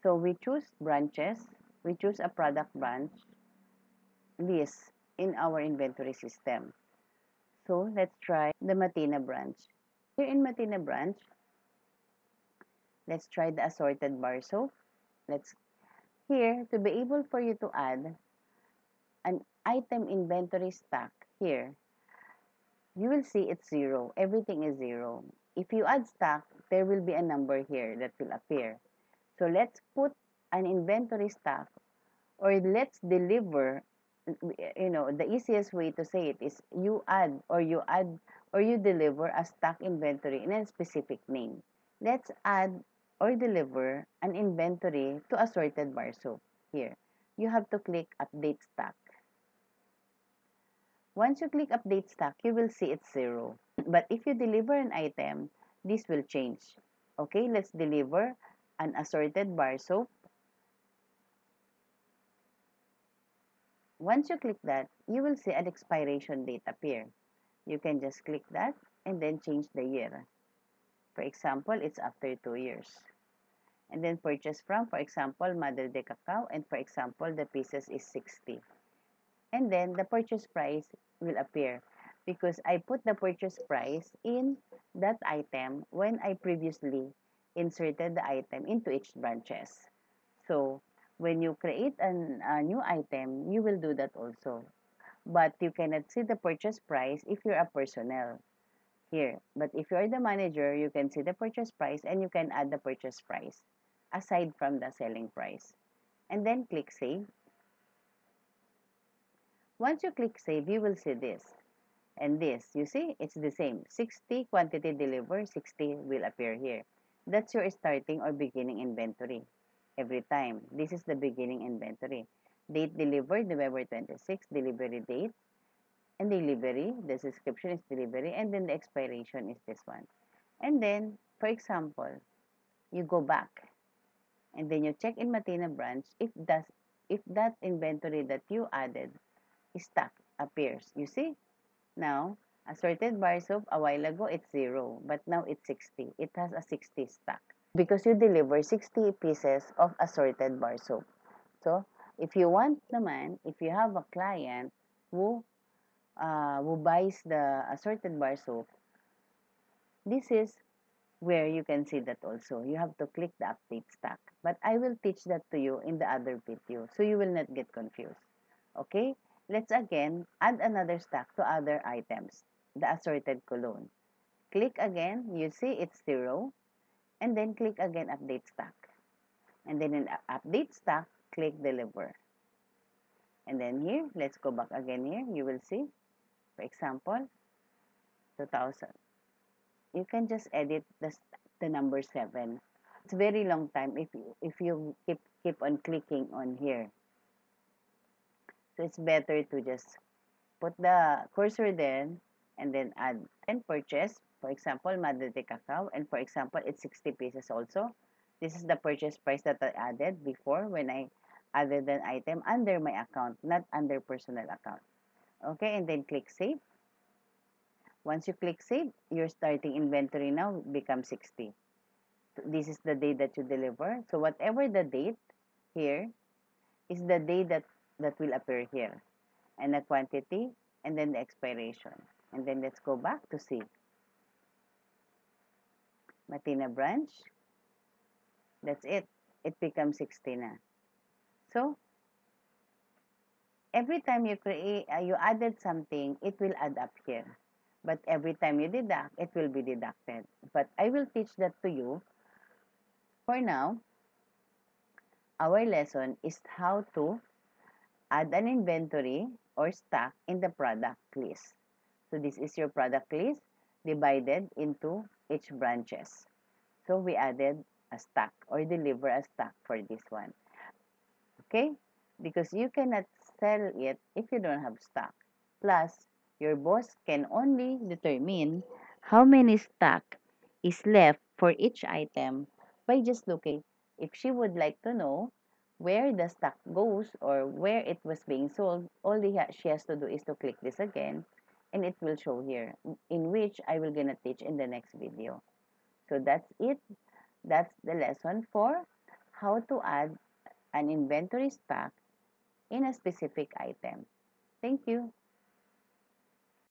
So we choose branches, we choose a product branch list in our inventory system. So let's try the Matina branch. Here in Matina branch, let's try the assorted bar soap. Let's here to be able for you to add an item inventory stack here. You will see it's 0. Everything is 0. If you add stack, there will be a number here that will appear. So let's put an inventory stack, or let's deliver, the easiest way to say it is you add or you deliver a stock inventory in a specific name. Let's add or deliver an inventory to assorted bar soap. Here, you have to click update stack. Once you click update stack, you will see it's 0. But if you deliver an item, this will change. Okay, let's deliver an assorted bar soap. Once you click that, you will see an expiration date appear. You can just click that and then change the year. For example, it's after 2 years. And then purchase from, for example, Madre de Cacao, and for example, the pieces is 60. And then the purchase price will appear because I put the purchase price in that item when I previously inserted the item into each branches. So when you create a new item, you will do that also. But you cannot see the purchase price if you're a personnel here. But if you're the manager, you can see the purchase price and you can add the purchase price aside from the selling price. And then click save. Once you click save, you will see this. And this, you see, it's the same. 60 quantity delivered, 60 will appear here. That's your starting or beginning inventory every time. This is the beginning inventory. Date delivered, November 26, delivery date, and delivery, the description is delivery, and then the expiration is this one. And then, for example, you go back, and then you check in Matina branch if that inventory that you added is stock appears. You see? Now, assorted bar soap, a while ago, it's 0, but now it's 60. It has a 60 stock because you deliver 60 pieces of assorted bar soap. So, if you want naman, if you have a client who buys the assorted bar soap, this is where you can see that also. You have to click the update stack. But I will teach that to you in the other video, so you will not get confused. Okay? Let's again add another stack to other items, the assorted cologne. Click again, you see it's 0, and then click again update stack. And then in update stack, click deliver. And then here, let's go back again here, you will see, for example, 2000. You can just edit the number 7. It's very long time if you keep on clicking on here. So it's better to just put the cursor there and then add and purchase. For example, Madre de Cacao, and for example, it's 60 pieces also. This is the purchase price that I added before when I added an item under my account, not under personal account. Okay, and then click save. Once you click save, your starting inventory now becomes 60. This is the date that you deliver. So whatever the date here is the date that will appear here. And the quantity, and then the expiration. And then let's go back to see. Matina branch. That's it. It becomes 60 na. So, every time you you added something, it will add up here. But every time you deduct, it will be deducted. But I will teach that to you. For now, our lesson is how to add an inventory or stock in the product list. So this is your product list divided into each branches. So we added a stock or deliver a stock for this one. Okay? Because you cannot sell it if you don't have stock. Plus, your boss can only determine how many stock is left for each item by just looking. If she would like to know where the stock goes or where it was being sold, all she has to do is to click this again and it will show here, in which I will gonna teach in the next video. So that's it. That's the lesson for how to add an inventory stock in a specific item. Thank you.